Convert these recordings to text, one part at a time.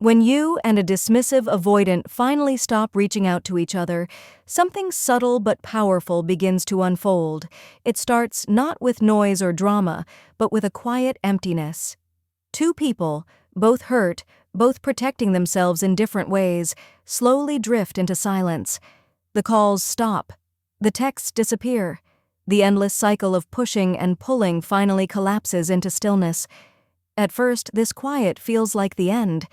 When you and a dismissive avoidant finally stop reaching out to each other, something subtle but powerful begins to unfold. It starts not with noise or drama, but with a quiet emptiness. Two people, both hurt, both protecting themselves in different ways, slowly drift into silence. The calls stop. The texts disappear. The endless cycle of pushing and pulling finally collapses into stillness. At first, this quiet feels like the end.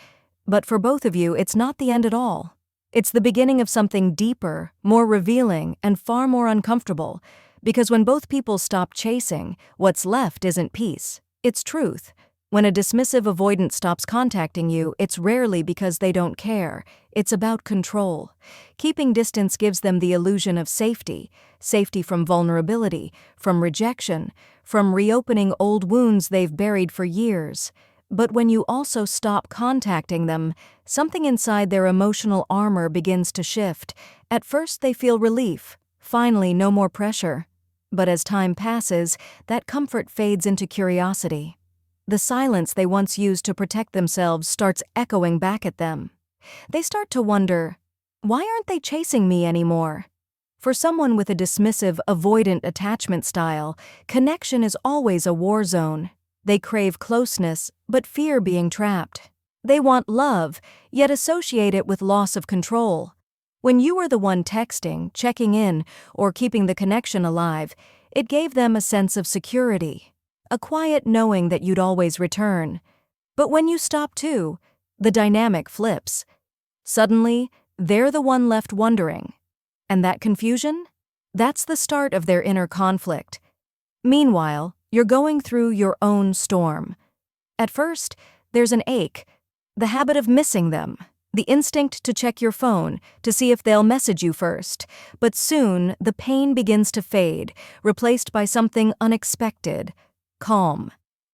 But for both of you, it's not the end at all. It's the beginning of something deeper, more revealing, and far more uncomfortable. Because when both people stop chasing, what's left isn't peace. It's truth. When a dismissive avoidant stops contacting you, it's rarely because they don't care. It's about control. Keeping distance gives them the illusion of safety. Safety from vulnerability, from rejection, from reopening old wounds they've buried for years. But when you also stop contacting them, something inside their emotional armor begins to shift. At first they feel relief. Finally, no more pressure. But as time passes, that comfort fades into curiosity. The silence they once used to protect themselves starts echoing back at them. They start to wonder, why aren't they chasing me anymore? For someone with a dismissive, avoidant attachment style, connection is always a war zone. They crave closeness, but fear being trapped. They want love, yet associate it with loss of control. When you were the one texting, checking in, or keeping the connection alive, it gave them a sense of security, a quiet knowing that you'd always return. But when you stop too, the dynamic flips. Suddenly, they're the one left wondering. And that confusion? That's the start of their inner conflict. Meanwhile, you're going through your own storm. At first, there's an ache, the habit of missing them, the instinct to check your phone to see if they'll message you first. But soon, the pain begins to fade, replaced by something unexpected, calm.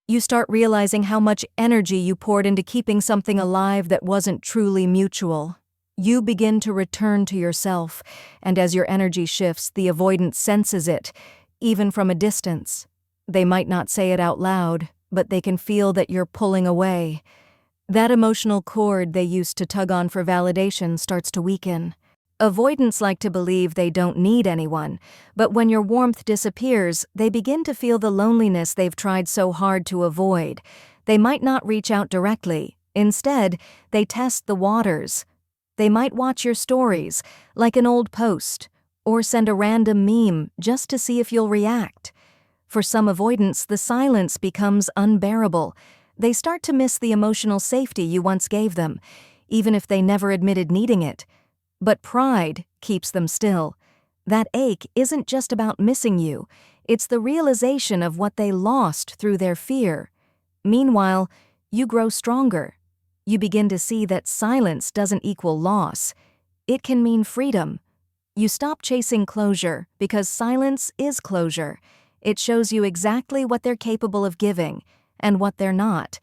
You start realizing how much energy you poured into keeping something alive that wasn't truly mutual. You begin to return to yourself, and as your energy shifts, the avoidant senses it, even from a distance. They might not say it out loud, but they can feel that you're pulling away. That emotional cord they used to tug on for validation starts to weaken. Avoidants like to believe they don't need anyone, but when your warmth disappears, they begin to feel the loneliness they've tried so hard to avoid. They might not reach out directly. Instead, they test the waters. They might watch your stories, like an old post, or send a random meme just to see if you'll react. For some avoidants, the silence becomes unbearable. They start to miss the emotional safety you once gave them, even if they never admitted needing it. But pride keeps them still. That ache isn't just about missing you. It's the realization of what they lost through their fear. Meanwhile, you grow stronger. You begin to see that silence doesn't equal loss. It can mean freedom. You stop chasing closure because silence is closure. It shows you exactly what they're capable of giving and what they're not.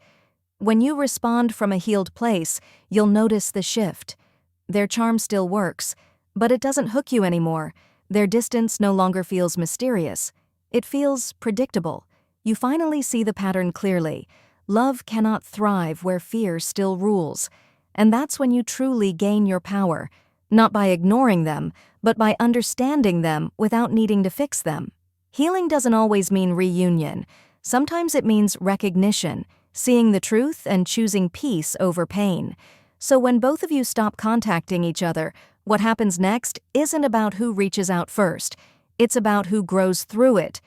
When you respond from a healed place, you'll notice the shift. Their charm still works, but it doesn't hook you anymore. Their distance no longer feels mysterious. It feels predictable. You finally see the pattern clearly. Love cannot thrive where fear still rules. And that's when you truly gain your power, not by ignoring them, but by understanding them without needing to fix them. Healing doesn't always mean reunion. Sometimes it means recognition, seeing the truth and choosing peace over pain. So when both of you stop contacting each other, what happens next isn't about who reaches out first. It's about who grows through it.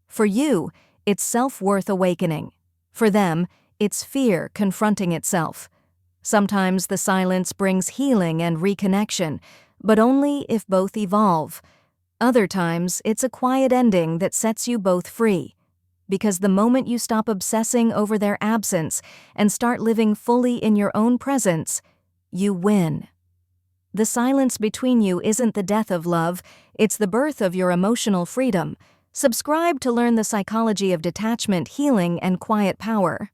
For you, it's self-worth awakening. For them, it's fear confronting itself. Sometimes the silence brings healing and reconnection, but only if both evolve. Other times, it's a quiet ending that sets you both free. Because the moment you stop obsessing over their absence and start living fully in your own presence, you win. The silence between you isn't the death of love, it's the birth of your emotional freedom. Subscribe to learn the psychology of detachment, healing, and quiet power.